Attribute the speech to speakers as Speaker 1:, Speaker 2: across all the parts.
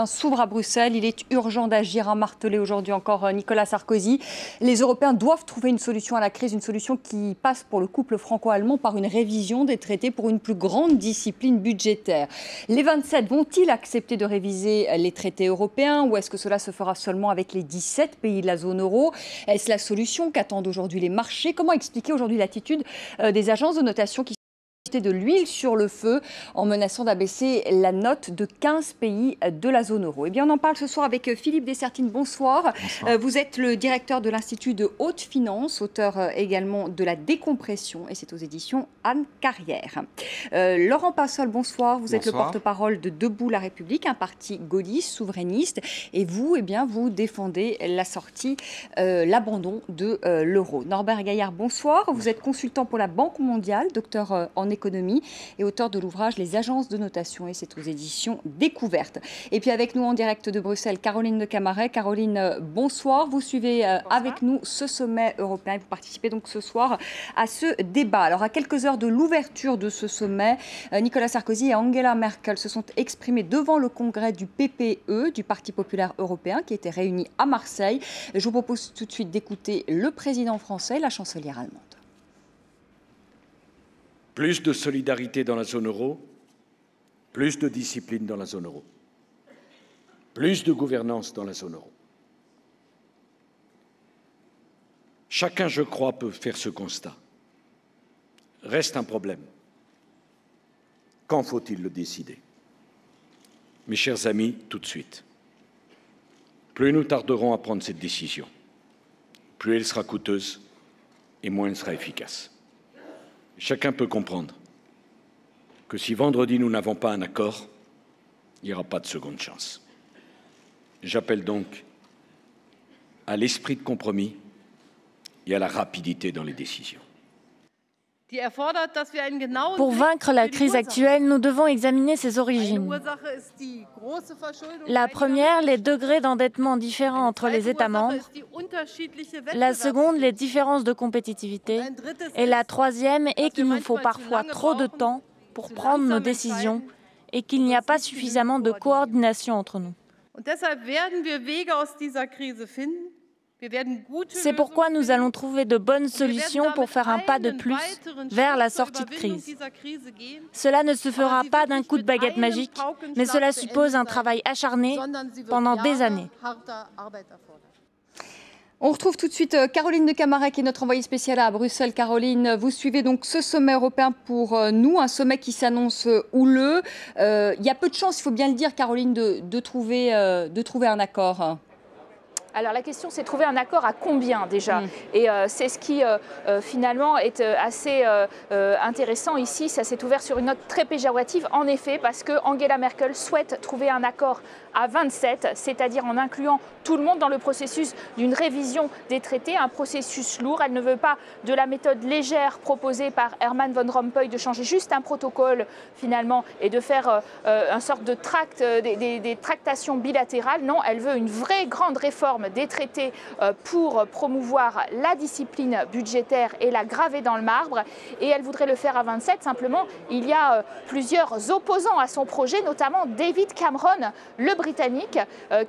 Speaker 1: S'ouvre à Bruxelles, il est urgent d'agir, a martelé aujourd'hui encore Nicolas Sarkozy. Les Européens doivent trouver une solution à la crise, une solution qui passe pour le couple franco-allemand par une révision des traités pour une plus grande discipline budgétaire. Les 27 vont-ils accepter de réviser les traités européens ou est-ce que cela se fera seulement avec les 17 pays de la zone euro? Est-ce la solution qu'attendent aujourd'hui les marchés? Comment expliquer aujourd'hui l'attitude des agences de notation qui de l'huile sur le feu en menaçant d'abaisser la note de 15 pays de la zone euro? Eh bien, on en parle ce soir avec Philippe Dessertine. Bonsoir. Bonsoir. Vous êtes le directeur de l'Institut de haute finance, auteur également de La décompression, et c'est aux éditions Anne Carrière. Laurent Passol, bonsoir. Vous êtes le porte-parole de Debout la République, un parti gaulliste, souverainiste, et vous, eh bien, vous défendez la sortie, l'abandon de l'euro. Norbert Gaillard, bonsoir. Vous êtes consultant pour la Banque mondiale, docteur en économie et auteur de l'ouvrage Les agences de notation, et c'est aux éditions Découvertes. Et puis avec nous en direct de Bruxelles, Caroline de Camaret. Caroline, bonsoir. Vous suivez avec nous ce sommet européen et vous participez donc ce soir à ce débat. Alors à quelques heures de l'ouverture de ce sommet, Nicolas Sarkozy et Angela Merkel se sont exprimés devant le congrès du PPE, du Parti populaire européen, qui était réuni à Marseille. Je vous propose tout de suite d'écouter le président français et la chancelière allemande.
Speaker 2: Plus de solidarité dans la zone euro, plus de discipline dans la zone euro, plus de gouvernance dans la zone euro. Chacun, je crois, peut faire ce constat. Reste un problème. Quand faut-il le décider? Mes chers amis, tout de suite. Plus nous tarderons à prendre cette décision, plus elle sera coûteuse et moins elle sera efficace. Chacun peut comprendre que si vendredi nous n'avons pas un accord, il n'y aura pas de seconde chance. J'appelle donc à l'esprit de compromis et à la rapidité dans les décisions.
Speaker 3: Pour vaincre la crise actuelle, nous devons examiner ses origines. La première, les degrés d'endettement différents entre les États membres. La seconde, les différences de compétitivité. Et la troisième est qu'il nous faut parfois trop de temps pour prendre nos décisions et qu'il n'y a pas suffisamment de coordination entre nous. C'est pourquoi nous allons trouver de bonnes solutions pour faire un pas de plus vers la sortie de crise. Cela ne se fera pas d'un coup de baguette magique, mais cela suppose un travail acharné pendant des années.
Speaker 1: On retrouve tout de suite Caroline de Camaret, qui est notre envoyée spéciale à Bruxelles. Caroline, vous suivez donc ce sommet européen pour nous, un sommet qui s'annonce houleux. Il y a peu de chances, il faut bien le dire, Caroline, de trouver un accord.
Speaker 4: Alors la question, c'est de trouver un accord à combien déjà? Et c'est ce qui finalement est assez intéressant ici. Ça s'est ouvert sur une note très péjorative, en effet, parce que Angela Merkel souhaite trouver un accord à 27, c'est-à-dire en incluant tout le monde dans le processus d'une révision des traités, un processus lourd. Elle ne veut pas de la méthode légère proposée par Herman Van Rompuy de changer juste un protocole finalement et de faire une sorte de tract, des tractations bilatérales. Non, elle veut une vraie grande réforme des traités pour promouvoir la discipline budgétaire et la graver dans le marbre. Et elle voudrait le faire à 27. Simplement, il y a plusieurs opposants à son projet, notamment David Cameron, le Britannique,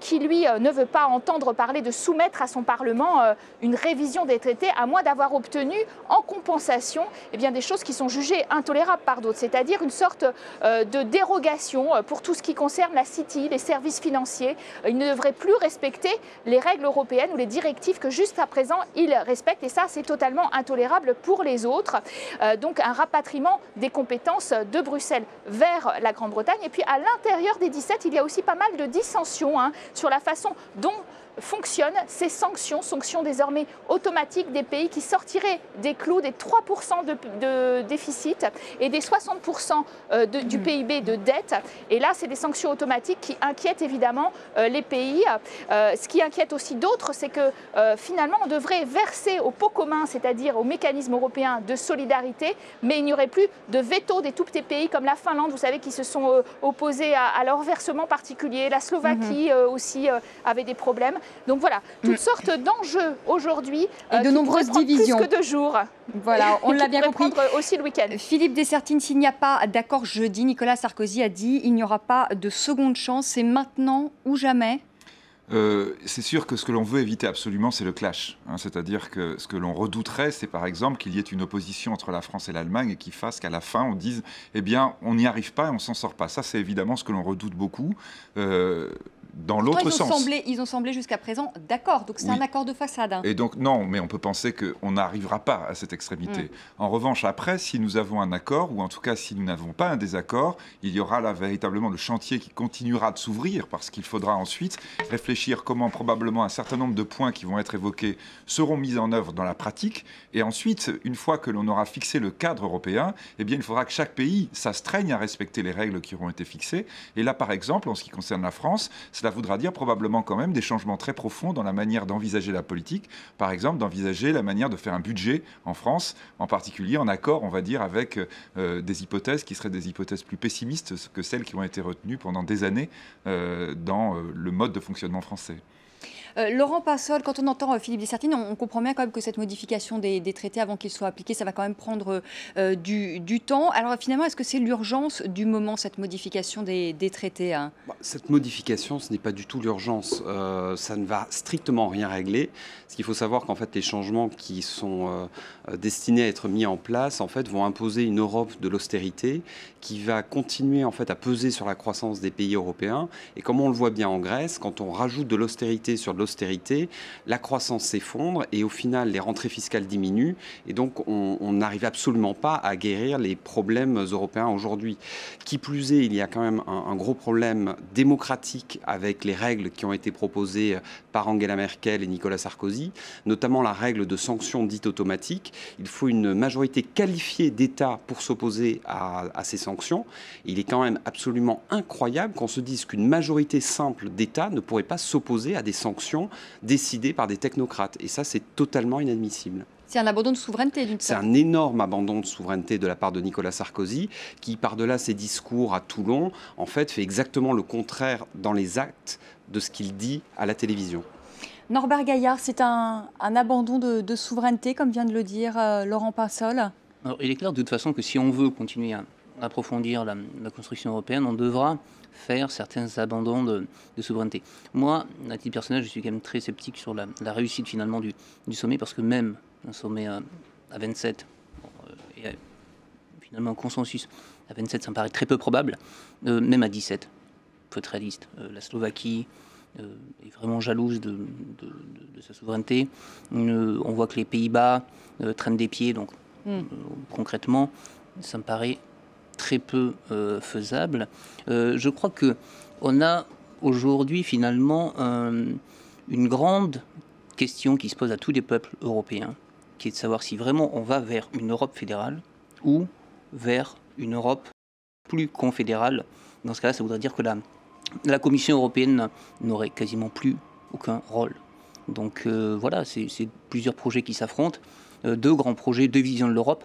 Speaker 4: qui lui ne veut pas entendre parler de soumettre à son Parlement une révision des traités, à moins d'avoir obtenu en compensation des choses qui sont jugées intolérables par d'autres, c'est-à-dire une sorte de dérogation pour tout ce qui concerne la City, les services financiers. Il ne devrait plus respecter les règles européennes ou les directives que juste à présent il respecte, et ça c'est totalement intolérable pour les autres. Donc un rapatriement des compétences de Bruxelles vers la Grande-Bretagne. Et puis à l'intérieur des 17, il y a aussi pas mal de dissensions sur la façon dont fonctionnent ces sanctions désormais automatiques des pays qui sortiraient des clous des 3% de déficit et des 60% du PIB de dette. Et là, c'est des sanctions automatiques qui inquiètent évidemment les pays. Ce qui inquiète aussi d'autres, c'est que finalement, on devrait verser au pot commun, c'est-à-dire au mécanisme européen de solidarité, mais il n'y aurait plus de veto des tout petits pays comme la Finlande, vous savez, qui se sont opposés à leur versement particulier. La Slovaquie aussi avait des problèmes. Donc voilà, toutes sortes d'enjeux aujourd'hui.
Speaker 1: Et de nombreuses divisions.
Speaker 4: Plus que 2 jours.
Speaker 1: Voilà, on l'a bien compris.
Speaker 4: Prendre aussi le week-end.
Speaker 1: Philippe Dessertine, s'il n'y a pas d'accord jeudi, Nicolas Sarkozy a dit il n'y aura pas de seconde chance, c'est maintenant ou jamais.
Speaker 5: C'est sûr que ce que l'on veut éviter absolument, c'est le clash. Hein, c'est-à-dire que ce que l'on redouterait, c'est par exemple qu'il y ait une opposition entre la France et l'Allemagne et qui fasse qu'à la fin, on dise « eh bien, on n'y arrive pas et on s'en sort pas ». Ça, c'est évidemment ce que l'on redoute beaucoup. Dans l'autre sens.
Speaker 1: Ils ont semblé jusqu'à présent d'accord, donc c'est un accord de façade. Hein.
Speaker 5: Et donc non, mais on peut penser qu'on n'arrivera pas à cette extrémité. En revanche, après, si nous avons un accord, ou en tout cas si nous n'avons pas un désaccord, il y aura là véritablement le chantier qui continuera de s'ouvrir, parce qu'il faudra ensuite réfléchir comment probablement un certain nombre de points qui vont être évoqués seront mis en œuvre dans la pratique. Et ensuite, une fois que l'on aura fixé le cadre européen, eh bien, il faudra que chaque pays s'astreigne à respecter les règles qui auront été fixées. Et là, par exemple, en ce qui concerne la France, cela voudra dire probablement quand même des changements très profonds dans la manière d'envisager la politique. Par exemple, d'envisager la manière de faire un budget en France, en particulier en accord, on va dire, avec des hypothèses qui seraient des hypothèses plus pessimistes que celles qui ont été retenues pendant des années dans le mode de fonctionnement français.
Speaker 1: Laurent Passol, quand on entend Philippe Dessertine, on comprend bien quand même que cette modification des traités avant qu'ils soient appliqués, ça va quand même prendre du temps. Alors finalement, est-ce que c'est l'urgence du moment, cette modification des traités, hein?
Speaker 6: Cette modification, ce n'est pas du tout l'urgence. Ça ne va strictement rien régler. Parce qu'il faut savoir qu'en fait, les changements qui sont destinés à être mis en place, en fait, vont imposer une Europe de l'austérité qui va continuer en fait à peser sur la croissance des pays européens. Et comme on le voit bien en Grèce, quand on rajoute de l'austérité sur de l'austérité, la croissance s'effondre et au final, les rentrées fiscales diminuent. Et donc, on n'arrive absolument pas à guérir les problèmes européens aujourd'hui. Qui plus est, il y a quand même un gros problème démocratique avec les règles qui ont été proposées par Angela Merkel et Nicolas Sarkozy, notamment la règle de sanctions dites automatiques. Il faut une majorité qualifiée d'États pour s'opposer à ces sanctions. Il est quand même absolument incroyable qu'on se dise qu'une majorité simple d'États ne pourrait pas s'opposer à des sanctions décidées par des technocrates. Et ça, c'est totalement inadmissible.
Speaker 1: C'est un abandon de souveraineté, d'une
Speaker 6: certaine façon. C'est un énorme abandon de souveraineté de la part de Nicolas Sarkozy, qui, par-delà ses discours à Toulon, en fait, fait exactement le contraire dans les actes de ce qu'il dit à la télévision.
Speaker 1: Norbert Gaillard, c'est un abandon de souveraineté, comme vient de le dire Laurent Passol.
Speaker 7: Alors, il est clair de toute façon que si on veut continuer à approfondir la construction européenne, on devra faire certains abandons de souveraineté. Moi, à titre personnel, je suis quand même très sceptique sur la réussite finalement du sommet, parce que même un sommet à 27, et finalement un consensus à 27, ça me paraît très peu probable, même à 17, il faut être réaliste. La Slovaquie est vraiment jalouse de sa souveraineté. On voit que les Pays-Bas traînent des pieds, donc concrètement, ça me paraît très peu faisable. Je crois qu'on a aujourd'hui finalement une grande question qui se pose à tous les peuples européens, qui est de savoir si vraiment on va vers une Europe fédérale ou vers une Europe plus confédérale. Dans ce cas-là, ça voudrait dire que la Commission européenne n'aurait quasiment plus aucun rôle. Donc voilà, c'est plusieurs projets qui s'affrontent, deux grands projets, deux visions de l'Europe.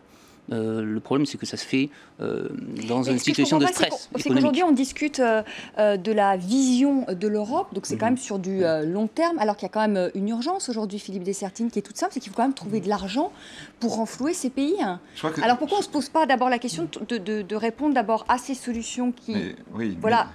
Speaker 7: Le problème, c'est que ça se fait dans une situation de stress économique.
Speaker 1: C'est qu'aujourd'hui, on discute de la vision de l'Europe, donc c'est quand même sur du long terme, alors qu'il y a quand même une urgence aujourd'hui, Philippe Dessertine, qui est toute simple, c'est qu'il faut quand même trouver de l'argent pour renflouer ces pays. Alors pourquoi on ne se pose pas d'abord la question de répondre d'abord à ces solutions qui... voilà.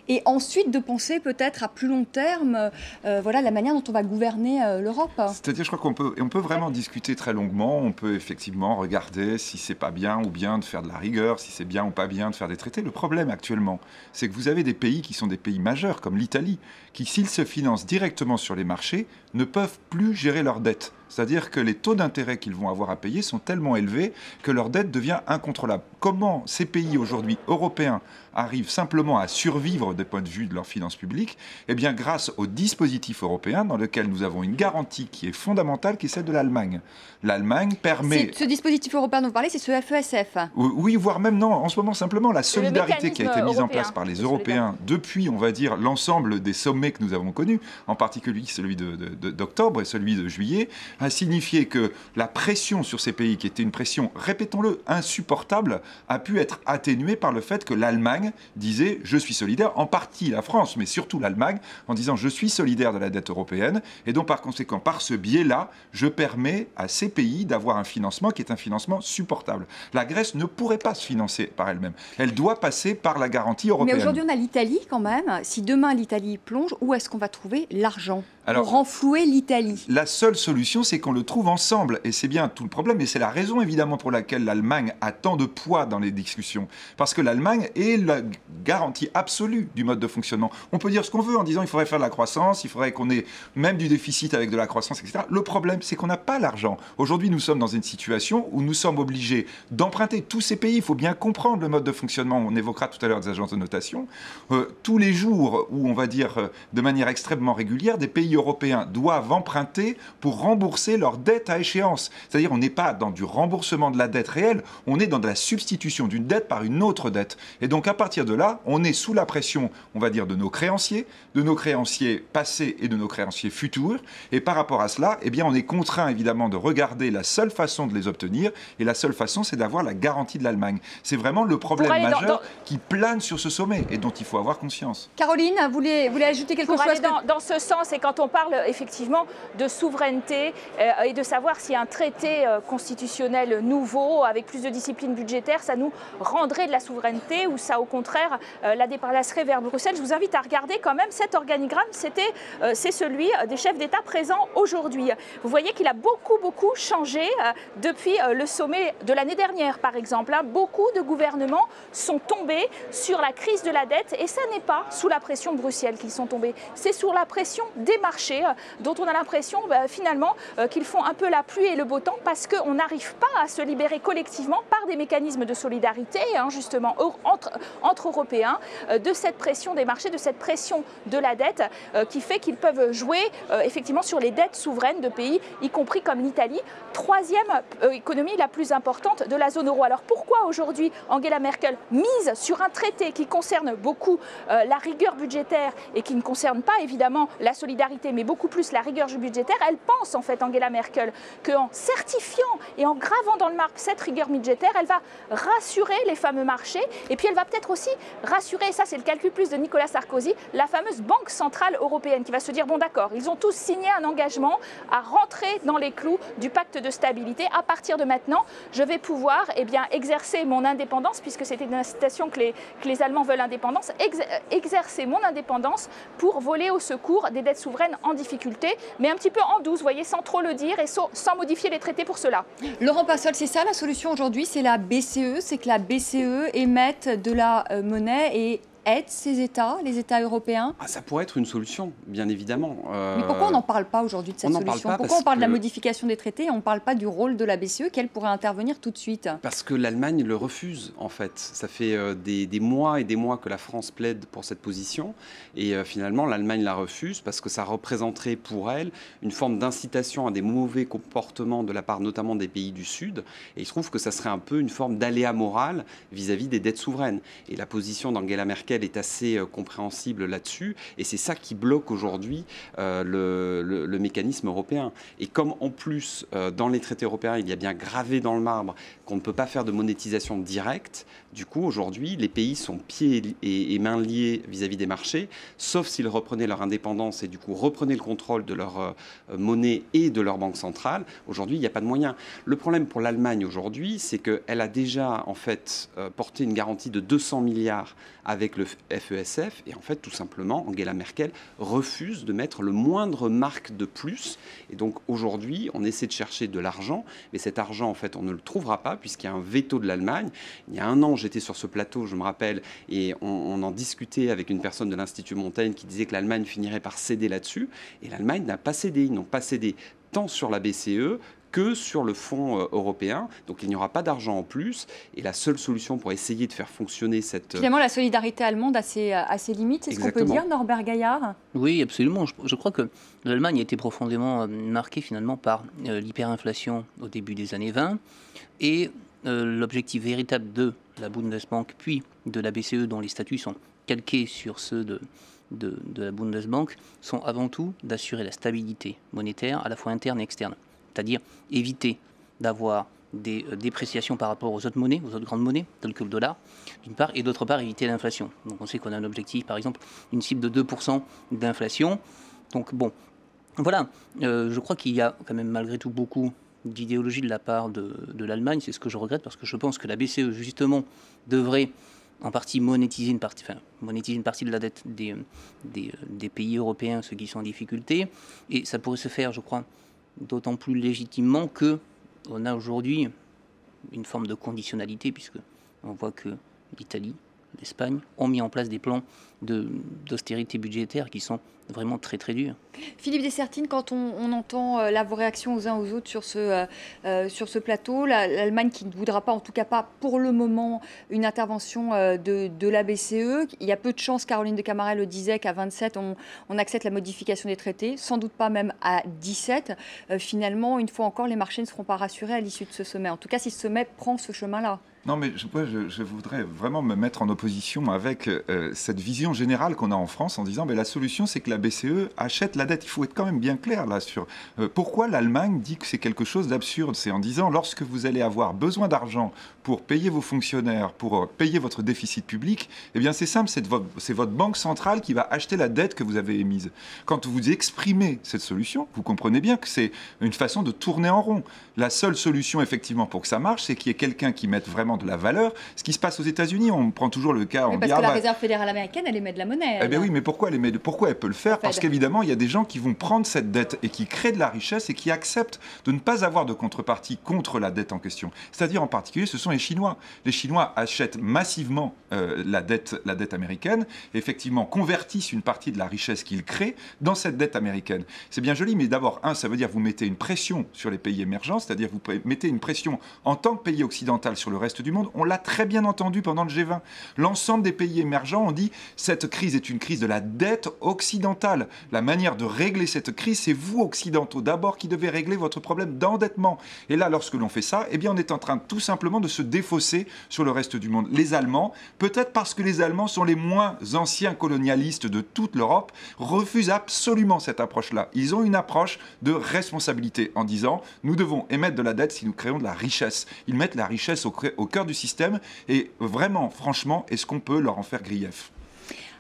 Speaker 1: Et ensuite de penser peut-être à plus long terme voilà, la manière dont on va gouverner l'Europe.
Speaker 5: C'est-à-dire, je crois qu'on peut vraiment discuter très longuement, on peut effectivement regarder si c'est pas bien ou bien de faire de la rigueur, si c'est bien ou pas bien de faire des traités. Le problème actuellement, c'est que vous avez des pays qui sont des pays majeurs, comme l'Italie, qui, s'ils se financent directement sur les marchés, ne peuvent plus gérer leurs dettes. C'est-à-dire que les taux d'intérêt qu'ils vont avoir à payer sont tellement élevés que leur dette devient incontrôlable. Comment ces pays aujourd'hui européens arrivent simplement à survivre du point de vue de leurs finances publiques? Eh bien, grâce au dispositif européen dans lequel nous avons une garantie qui est fondamentale, qui est celle de l'Allemagne. L'Allemagne permet...
Speaker 1: Ce dispositif européen dont vous parlez, c'est ce FESF.
Speaker 5: Oui, voire même non, en ce moment simplement la solidarité qui a été mise en place par les Européens depuis, on va dire, l'ensemble des sommets que nous avons connus, en particulier celui d'octobre et celui de juillet, a signifié que la pression sur ces pays, qui était une pression, répétons-le, insupportable, a pu être atténuée par le fait que l'Allemagne disait « je suis solidaire », en partie la France, mais surtout l'Allemagne, en disant « je suis solidaire de la dette européenne », et donc par conséquent, par ce biais-là, je permets à ces pays d'avoir un financement qui est un financement supportable. La Grèce ne pourrait pas se financer par elle-même. Elle doit passer par la garantie européenne.
Speaker 1: Mais aujourd'hui, on a l'Italie quand même. Si demain l'Italie plonge, où est-ce qu'on va trouver l'argent pour renflouer l'Italie?
Speaker 5: La seule solution, c'est qu'on le trouve ensemble. Et c'est bien tout le problème. Et c'est la raison, évidemment, pour laquelle l'Allemagne a tant de poids dans les discussions. Parce que l'Allemagne est la garantie absolue du mode de fonctionnement. On peut dire ce qu'on veut en disant qu'il faudrait faire de la croissance, il faudrait qu'on ait même du déficit avec de la croissance, etc. Le problème, c'est qu'on n'a pas l'argent. Aujourd'hui, nous sommes dans une situation où nous sommes obligés d'emprunter tous ces pays. Il faut bien comprendre le mode de fonctionnement. On évoquera tout à l'heure des agences de notation. Tous les jours où, on va dire, de manière extrêmement régulière, des pays européens doivent emprunter pour rembourser leurs dettes à échéance. C'est-à-dire on n'est pas dans du remboursement de la dette réelle, on est dans de la substitution d'une dette par une autre dette. Et donc à partir de là, on est sous la pression, on va dire, de nos créanciers passés et de nos créanciers futurs. Et par rapport à cela, eh bien, on est contraint évidemment de regarder la seule façon de les obtenir. Et la seule façon, c'est d'avoir la garantie de l'Allemagne. C'est vraiment le problème majeur qui plane sur ce sommet et dont il faut avoir conscience.
Speaker 1: Caroline, vous voulez ajouter quelque chose?
Speaker 4: Pour aller dans ce sens, et quand on parle effectivement de souveraineté et de savoir si un traité constitutionnel nouveau, avec plus de discipline budgétaire, ça nous rendrait de la souveraineté ou ça au contraire la déplacerait vers Bruxelles. Je vous invite à regarder quand même cet organigramme, c'est celui des chefs d'État présents aujourd'hui. Vous voyez qu'il a beaucoup changé depuis le sommet de l'année dernière par exemple. Beaucoup de gouvernements sont tombés sur la crise de la dette et ça n'est pas sous la pression de Bruxelles qu'ils sont tombés, c'est sous la pression des marchés dont on a l'impression finalement qu'ils font un peu la pluie et le beau temps parce qu'on n'arrive pas à se libérer collectivement par des mécanismes de solidarité justement entre Européens de cette pression des marchés, de cette pression de la dette qui fait qu'ils peuvent jouer effectivement sur les dettes souveraines de pays, y compris comme l'Italie, troisième économie la plus importante de la zone euro. Alors pourquoi aujourd'hui Angela Merkel mise sur un traité qui concerne beaucoup la rigueur budgétaire et qui ne concerne pas évidemment la solidarité mais beaucoup plus la rigueur budgétaire? Elle pense en fait, Angela Merkel, qu'en certifiant et en gravant dans le marbre cette rigueur budgétaire, elle va rassurer les fameux marchés et puis elle va peut-être aussi rassurer, et ça c'est le calcul plus de Nicolas Sarkozy, la fameuse Banque Centrale Européenne qui va se dire bon d'accord, ils ont tous signé un engagement à rentrer dans les clous du pacte de stabilité. À partir de maintenant, je vais pouvoir exercer mon indépendance, puisque c'était une citation que les Allemands veulent indépendance, exercer mon indépendance pour voler au secours des dettes souveraines en difficulté, mais un petit peu en douce, vous voyez, sans trop le dire et sans modifier les traités pour cela.
Speaker 1: Laurent Passol, c'est ça la solution aujourd'hui, c'est la BCE, c'est que la BCE émette de la monnaie et aide ces États, les États européens?
Speaker 6: Ça pourrait être une solution, bien évidemment.
Speaker 1: Mais pourquoi on n'en parle pas aujourd'hui de cette solution? Pourquoi on parle de la modification des traités et on ne parle pas du rôle de la BCE, qu'elle pourrait intervenir tout de suite?
Speaker 6: Parce que l'Allemagne le refuse, en fait. Ça fait des mois et des mois que la France plaide pour cette position. Et finalement, l'Allemagne la refuse parce que ça représenterait pour elle une forme d'incitation à des mauvais comportements de la part notamment des pays du Sud. Et il se trouve que ça serait un peu une forme d'aléa moral vis-à-vis des dettes souveraines. Et la position d'Angela Merkel est assez compréhensible là-dessus et c'est ça qui bloque aujourd'hui le mécanisme européen. Et comme en plus dans les traités européens il y a bien gravé dans le marbre qu'on ne peut pas faire de monétisation directe, du coup aujourd'hui les pays sont pieds et mains liés vis-à-vis des marchés, sauf s'ils reprenaient leur indépendance et du coup reprenaient le contrôle de leur monnaie et de leur banque centrale. Aujourd'hui il n'y a pas de moyen. Le problème pour l'Allemagne aujourd'hui, c'est qu'elle a déjà en fait porté une garantie de 200 milliards avec le FESF et en fait tout simplement Angela Merkel refuse de mettre le moindre marque de plus et donc aujourd'hui on essaie de chercher de l'argent mais cet argent en fait on ne le trouvera pas puisqu'il y a un veto de l'Allemagne. Il y a un an j'étais sur ce plateau, je me rappelle, et on en discutait avec une personne de l'Institut Montaigne qui disait que l'Allemagne finirait par céder là-dessus et l'Allemagne n'a pas cédé, ils n'ont pas cédé tant sur la BCE que sur le fonds européen. Donc il n'y aura pas d'argent en plus. Et la seule solution pour essayer de faire fonctionner cette...
Speaker 1: Finalement, la solidarité allemande a ses limites, c'est ce qu'on peut dire, Norbert Gaillard?
Speaker 7: Oui, absolument. Je crois que l'Allemagne a été profondément marquée finalement par l'hyperinflation au début des années 20 et l'objectif véritable de la Bundesbank puis de la BCE, dont les statuts sont calqués sur ceux de la Bundesbank, sont avant tout d'assurer la stabilité monétaire à la fois interne et externe. c'est-à-dire éviter d'avoir des dépréciations par rapport aux autres monnaies, aux autres grandes monnaies, telles que le dollar, d'une part, et d'autre part, éviter l'inflation. Donc on sait qu'on a un objectif, par exemple, une cible de 2% d'inflation. Donc bon, voilà, je crois qu'il y a quand même malgré tout beaucoup d'idéologie de la part de l'Allemagne. C'est ce que je regrette, parce que je pense que la BCE, justement, devrait en partie monétiser une partie de la dette des pays européens, ceux qui sont en difficulté. Et ça pourrait se faire, je crois, d'autant plus légitimement que on a aujourd'hui une forme de conditionnalité, puisque on voit que l'Italie, l'Espagne ont mis en place des plans d'austérité budgétaire qui sont vraiment très très durs.
Speaker 1: Philippe Dessertine, quand on entend vos réactions aux uns aux autres sur ce plateau, l'Allemagne qui ne voudra pas, en tout cas pas pour le moment, une intervention de la BCE, il y a peu de chances, Caroline de Camaret le disait, qu'à 27 on accepte la modification des traités, sans doute pas même à 17. Finalement, une fois encore, les marchés ne seront pas rassurés à l'issue de ce sommet. En tout cas, si ce sommet prend ce chemin-là.
Speaker 5: Non, mais je voudrais vraiment me mettre en opposition avec cette vision générale qu'on a en France en disant la solution, c'est que la BCE achète la dette. Il faut être quand même bien clair là sur pourquoi l'Allemagne dit que c'est quelque chose d'absurde. C'est en disant, lorsque vous allez avoir besoin d'argent pour payer vos fonctionnaires, pour payer votre déficit public, eh bien c'est simple, c'est votre banque centrale qui va acheter la dette que vous avez émise. Quand vous exprimez cette solution, vous comprenez bien que c'est une façon de tourner en rond. La seule solution, effectivement, pour que ça marche, c'est qu'il y ait quelqu'un qui mette vraiment de la valeur. Ce qui se passe aux États-Unis, on prend toujours le cas.
Speaker 1: Parce que la Réserve fédérale américaine, elle émet de la monnaie.
Speaker 5: Eh bien oui, mais pourquoi elle peut le faire? Parce qu'évidemment, il y a des gens qui vont prendre cette dette et qui créent de la richesse et qui acceptent de ne pas avoir de contrepartie contre la dette en question. C'est-à-dire, en particulier, ce sont les Chinois. Les Chinois achètent massivement la dette américaine et effectivement convertissent une partie de la richesse qu'ils créent dans cette dette américaine. C'est bien joli, mais d'abord, ça veut dire vous mettez une pression sur les pays émergents, c'est-à-dire vous mettez une pression en tant que pays occidental sur le reste du monde. On l'a très bien entendu pendant le G20. L'ensemble des pays émergents ont dit cette crise est une crise de la dette occidentale. La manière de régler cette crise, c'est vous, occidentaux, d'abord qui devez régler votre problème d'endettement. Et là, lorsque l'on fait ça, eh bien, on est en train tout simplement de se défausser sur le reste du monde. Les Allemands, peut-être parce que les Allemands sont les moins anciens colonialistes de toute l'Europe, refusent absolument cette approche-là. Ils ont une approche de responsabilité en disant nous devons émettre de la dette si nous créons de la richesse. Ils mettent la richesse au cœur du système et vraiment, franchement, est-ce qu'on peut leur en faire grief ?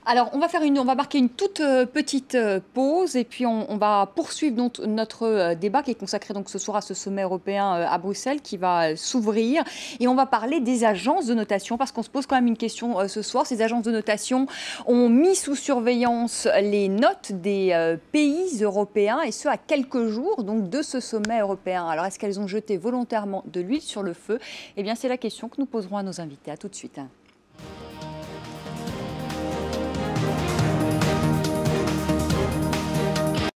Speaker 1: Alors, on va marquer une toute petite pause et puis on va poursuivre donc notre débat qui est consacré donc ce soir à ce sommet européen à Bruxelles qui va s'ouvrir. Et on va parler des agences de notation parce qu'on se pose quand même une question ce soir. Ces agences de notation ont mis sous surveillance les notes des pays européens et ce à quelques jours donc de ce sommet européen. Alors, est-ce qu'elles ont jeté volontairement de l'huile sur le feu ? Eh bien, c'est la question que nous poserons à nos invités. À tout de suite.